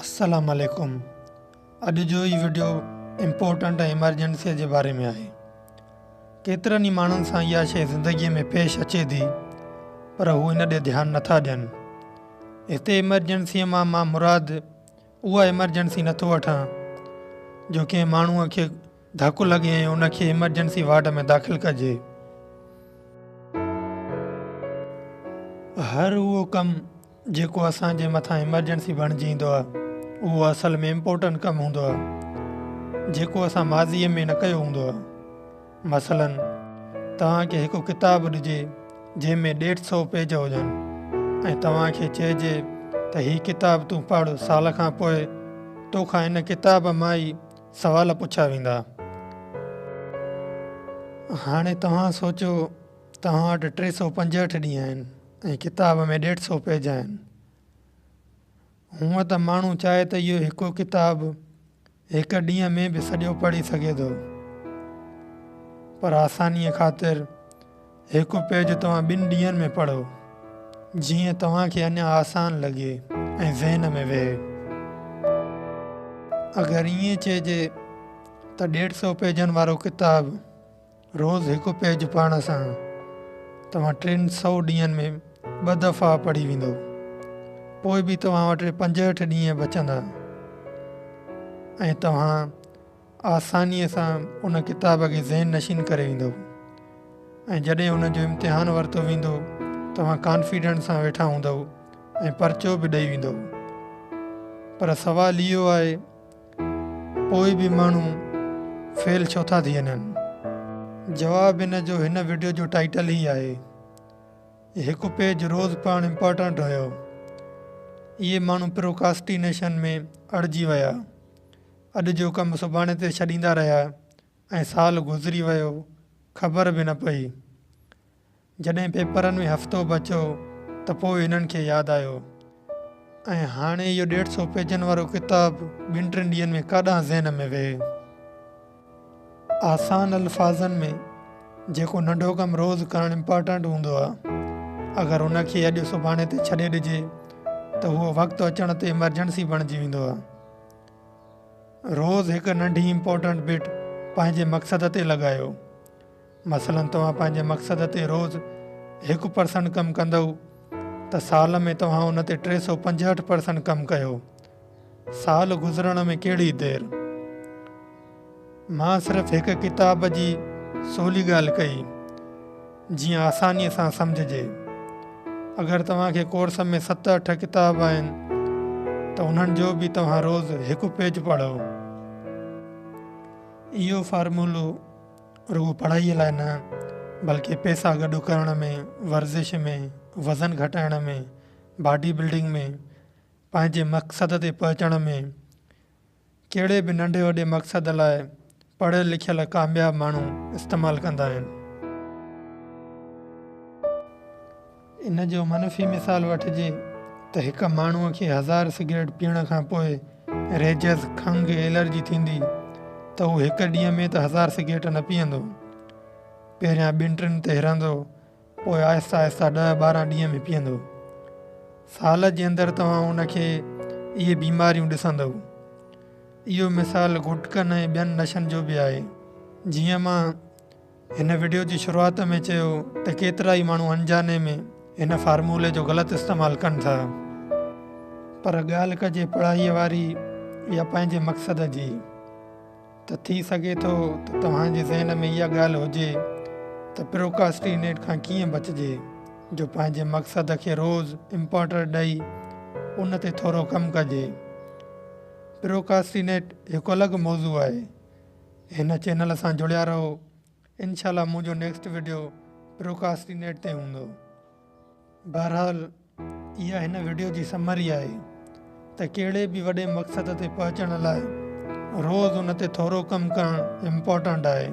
अस्सलाम वालेकुम। अॼु जो ई वीडियो इम्पोर्टेंट ऐं इमरजेंसीअ जे बारे में आहे। केतिरनि ई माण्हुनि सां इहा शइ ज़िंदगीअ में पेश अचे थी, पर हू इन ॾे ध्यानु नथा ॾियनि। हिते इमरजेंसीअ मां मुराद उहा इमरजेंसी नथो वठां जो कंहिं माण्हूअ खे धकु लॻे ऐं उनखे इमरजेंसी वार्ड में दाख़िल कजे। हर उहो कमु जेको असांजे मथां इमरजेंसी बणिजी ईंदो आहे, उहो असल में इम्पोर्टेंट कमु हूंदो आहे जेको असां माज़ीअ में न कयो हूंदो आहे। मसलन तव्हांखे हिकु किताबु ॾिजे जंहिंमें 150 पेज हुजनि ऐं तव्हांखे चइजे त हीअ किताबु तूं पढ़, साल खां पोइ तोखां इन किताब मां ई सवाल पुछिया वेंदा। हाणे तव्हां सोचो तव्हां वटि 365 ॾींहं आहिनि ऐं किताब में 150 पेज आहिनि। हूअं त माण्हू चाहे त इहो हिकु किताबु हिकु ॾींहं में बि सॼो पढ़ी सघे थो, पर आसानीअ ख़ातिर हिकु पेज तव्हां 2 ॾींहंनि में पढ़ो, जीअं तव्हांखे अञा आसान लॻे ऐं ज़हन में वेहे। अगरि ईअं चइजे त 150 पेजनि वारो किताबु रोज़ु हिकु पेज पढ़ण सां तव्हां 300 ॾींहंनि में 2 दफ़ा पढ़ी वेंदो, पोइ बि तव्हां वटि 65 ॾींहं बचंदा ऐं तव्हां आसानीअ सां उन किताब खे ज़हन नशीन करे वेंदो। ऐं जॾहिं उन जो इम्तिहान वरितो वेंदो, तव्हां कॉन्फिडेंस सां वेठा हूंदव ऐं पर्चो बि ॾेई वेंदो। पर सवाल इहो आहे, पोइ बि माण्हू फेल छो था थी वञनि? जवाबु इन जो हिन वीडियो जो टाइटल ई आहे। हिकु पेज रोज़ु पढ़णु इम्पोर्टेंट हुयो। इहे माण्हू प्रोकास्टिनेशन में अड़िजी विया, अॼु जो कमु सुभाणे ते छॾींदा रहिया ऐं साल गुज़री वियो, ख़बर बि न पई। जॾहिं पेपरनि में हफ़्तो बचियो त पोइ हिननि खे यादि आयो ऐं हाणे इहो 150 पेजनि वारो किताबु 2-3 ॾींहंनि में काॾां ज़हन में वेहे। आसान अल्फाज़नि में जेको नंढो कमु रोज़ु करणु इम्पोर्टेंट हूंदो आहे, अगरि उनखे अॼु सुभाणे ते छॾे ॾिजे त उहो वक़्तु अचण ते इमरजेंसी बणिजी वेंदो आहे। रोज़ु हिकु नंढी इम्पोर्टेंट बिट पंहिंजे मक़सद ते लॻायो। मसलन तव्हां पंहिंजे मक़सद ते रोज़ु 1% कमु कंदव त साल में तव्हां उन ते 365% कमु कयो। साल गुज़रण में कहिड़ी देरि? मां सिर्फ़ु हिकु किताब जी सवली ॻाल्हि कई जीअं आसानीअ सां सम्झिजे। अगरि तव्हांखे कोर्स में 7-8 किताब आहिनि त उन्हनि जो बि तव्हां रोज़ु हिकु पेज पढ़ो। इहो फार्मूलो रुॻो पढ़ाईअ लाइ न, बल्कि पैसा गॾु करण में, वर्ज़िश में, वज़न घटाइण में, बॉडी बिल्डिंग में, पंहिंजे मक़सद ते पहुचण में, कहिड़े बि नंढे वॾे मक़सद लाइ पढ़ियल लिखियल कामयाबु माण्हू इस्तेमालु कंदा आहिनि। इन जो मनफ़ी मिसाल वठिजे त हिकु माण्हूअ खे 1000 सिगरेट पीअण खां पोइ रेजस, खंघि, एलर्जी थींदी त उहो हिकु ॾींहं में त 1000 सिगरेट न पीअंदो। पहिरियां 2-3 ते हिरंदो, पोइ आहिस्ता आहिस्ता 10-12 ॾींहं में पीअंदो। साल जे अंदरि तव्हां उनखे इहे बीमारियूं ॾिसंदव। इहो मिसाल गुटकनि ऐं ॿियनि नशनि जो बि आहे। जीअं मां हिन वीडियो जी शुरूआत में चयो त केतिरा ई माण्हू अंजाने में हिन फार्मूले जो ग़लति इस्तेमालु कनि था। पर ॻाल्हि कजे पढ़ाईअ वारी या पंहिंजे मक़सद जी, त थी सघे थो त तव्हांजे ज़हन में इहा ॻाल्हि हुजे त प्रोकास्टिनेट खां कीअं बचिजे, जो पंहिंजे मक़सद खे रोज़ु इम्पोर्टेंट ॾेई उन ते थोरो कमु कजे। प्रोकास्टिनेट हिकु अलॻि मौज़ू आहे। हिन चैनल सां जुड़िया रहो। इंशाल्लाह मुंहिंजो नेक्स्ट वीडियो प्रोकास्टिनेट ते हूंदो। बहरहाल इहा हिन वीडियो जी समरी आहे त कहिड़े बि वॾे मक़सद ते पहुचण लाइ रोज़ु उन ते थोरो कमु करणु इम्पोर्टेंट आहे।